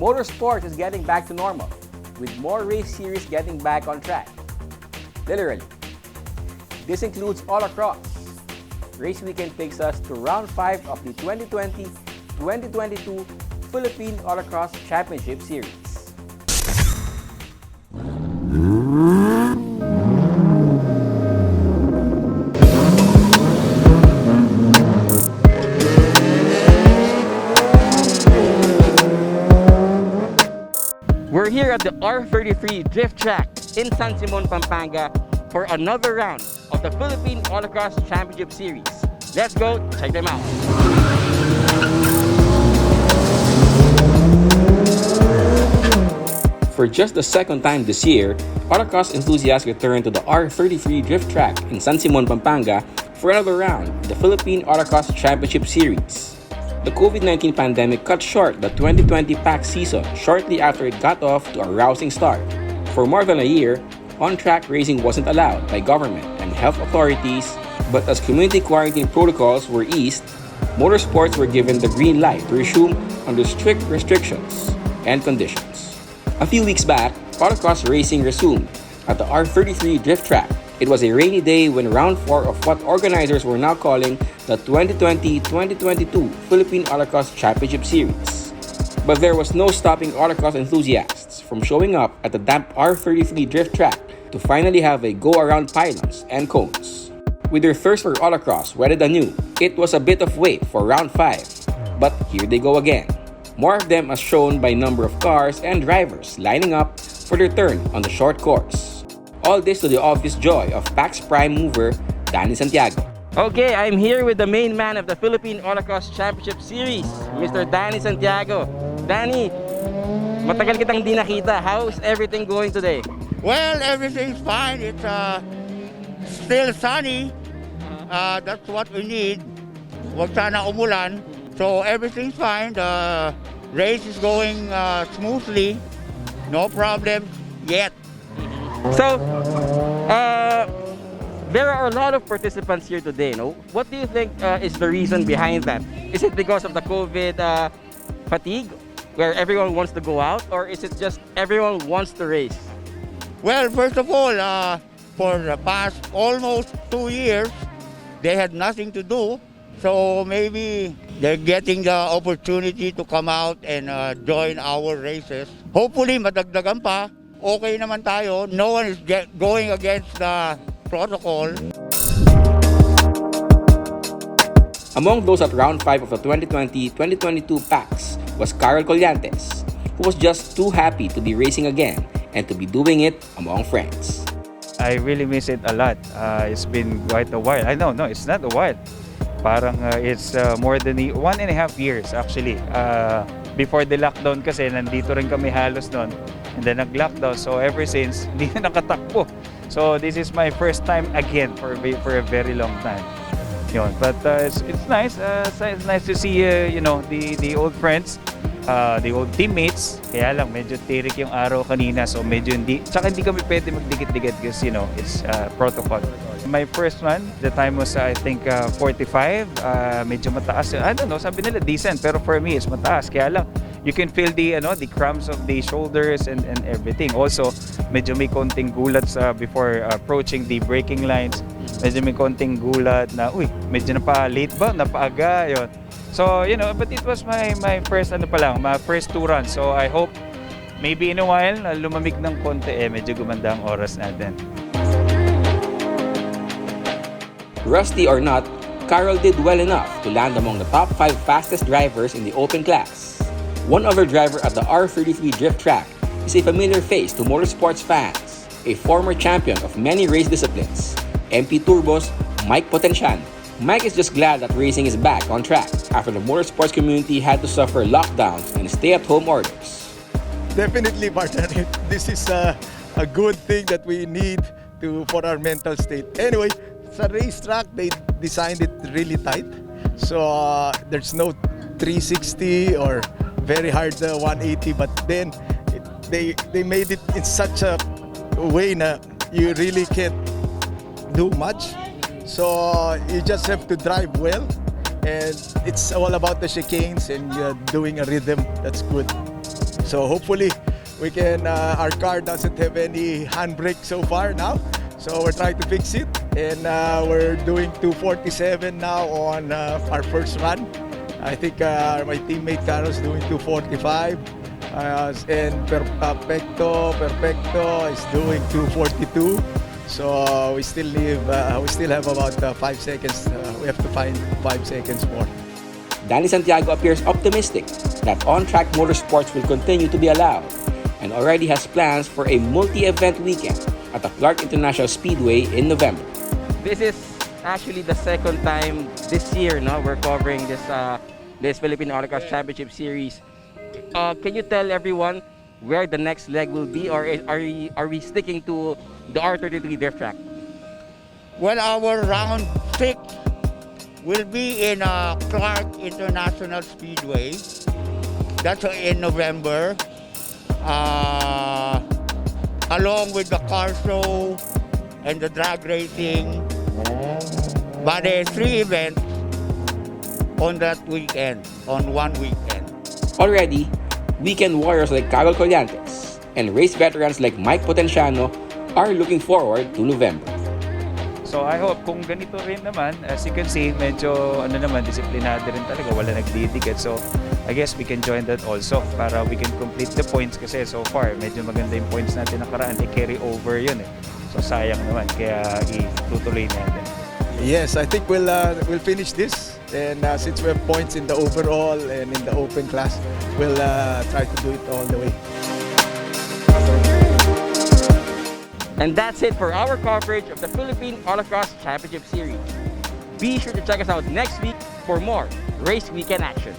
Motorsports is getting back to normal, with more race series getting back on track. Literally. This includes all across. Race weekend takes us to round 5 of the 2020-2022 Philippine Autocross Championship Series. We're here at the R33 Drift Track in San Simon, Pampanga for another round of the Philippine Autocross Championship Series. Let's go check them out. For just the second time this year, autocross enthusiasts returned to the R33 Drift Track in San Simon, Pampanga for another round of the Philippine Autocross Championship Series. The COVID-19 pandemic cut short the 2020 PACS season shortly after it got off to a rousing start. For more than a year, on-track racing wasn't allowed by government and health authorities, but as community quarantine protocols were eased, motorsports were given the green light to resume under strict restrictions and conditions. A few weeks back, autocross racing resumed at the R33 Drift Track. It was a rainy day when round 4 of what organizers were now calling the 2020-2022 Philippine Autocross Championship Series. But there was no stopping autocross enthusiasts from showing up at the damp R33 Drift Track to finally have a go-around pylons and cones. With their thirst for autocross whetted anew, it was a bit of wait for round 5. But here they go again. More of them as shown by number of cars and drivers lining up for their turn on the short course. All this to the obvious joy of PACS Prime mover Danny Santiago. Okay, I'm here with the main man of the Philippine Autocross Championship Series, Mr. Danny Santiago. Danny, matagal kitang di nakita. How's everything going today? Well, everything's fine. It's still sunny. That's what we need. Huwag sana umulan. So everything's fine. The race is going smoothly. No problems yet. So, there are a lot of participants here today, no? What do you think is the reason behind that? Is it because of the COVID fatigue, where everyone wants to go out, or is it just everyone wants to race? Well, first of all, for the past almost 2 years, they had nothing to do. So maybe they're getting the opportunity to come out and join our races. Hopefully, madagdagan pa. Okay naman tayo. No one is going against the protocol. Among those at round 5 of the 2020-2022 PACS was Carol Collantes, who was just too happy to be racing again and to be doing it among friends. I really miss it a lot. It's been quite a while. No, it's not a while. Parang it's more than 1.5 years actually. Before the lockdown kasi nandito rin kami halos noon. And then nag-lockdown. So ever since, hindi na nakatakbo. So this is my first time again for a very long time. Yun. But it's nice. It's nice to see the old friends, the old teammates. Kaya lang medyo tirik yung araw kanina. So medyo hindi kami pwede magdikit-dikit kasi it's protocol. My first one, the time was I think 45. Medyo mataas. I don't know, sabi nila decent, pero for me it's mataas. Kaya lang you can feel the cramps of the shoulders and everything. Also, medyo may konting gulat before approaching the braking lines. Medyo may konting gulat na, medyo late ba? Napaaga, yun. So, but it was my first, my first 2 runs. So, I hope maybe in a while, lumamig ng konti, medyo gumanda ang oras natin. Rusty or not, Carol did well enough to land among the top 5 fastest drivers in the open class. One other driver at the R33 Drift Track is a familiar face to motorsports fans, a former champion of many race disciplines, MP Turbo's Mike Potenciano. Mike is just glad that racing is back on track after the motorsports community had to suffer lockdowns and stay-at-home orders. Definitely, partner. This is a good thing that we need for our mental state. Anyway, sa racetrack, they designed it really tight. So there's no 360 or very hard 180, but then they made it in such a way na you really can't do much. So you just have to drive well, and it's all about the chicanes and doing a rhythm that's good. So hopefully we can, our car doesn't have any handbrake so far now. So we're trying to fix it, and we're doing 247 now on our first run. I think my teammate Carlos doing 245, and Perfecto is doing 242. So we still have about 5 seconds. We have to find 5 seconds more. Danny Santiago appears optimistic that on-track motorsports will continue to be allowed and already has plans for a multi-event weekend at the Clark International Speedway in November. This is actually the second time this year, no, we're covering this Philippine Autocross Championship Series. Can you tell everyone where the next leg will be, or are we sticking to the R33 drift track? Well, our round 6 will be in Clark International Speedway. That's in November. Along with the car show and the drag racing. But there's 3 events on that weekend, on one weekend. Already, weekend warriors like Carol Collantes and race veterans like Mike Potenciano are looking forward to November. So I hope kung ganito rin naman, as you can see, medyo disiplinado rin talaga, wala nagdidikit. So I guess we can join that also para we can complete the points kasi so far medyo maganda yung points natin nakaraan, carry over yun eh. So sayang naman, kaya itutuloy natin. Yes, I think we'll finish this, and since we have points in the overall and in the open class, we'll try to do it all the way. And that's it for our coverage of the Philippine Autocross Championship Series. Be sure to check us out next week for more race weekend action.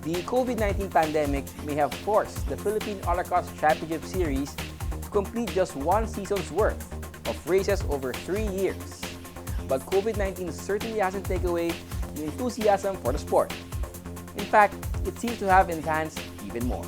The COVID-19 pandemic may have forced the Philippine Autocross Championship Series to complete just one season's worth of races over 3 years. But COVID-19 certainly hasn't taken away the enthusiasm for the sport. In fact, it seems to have enhanced even more.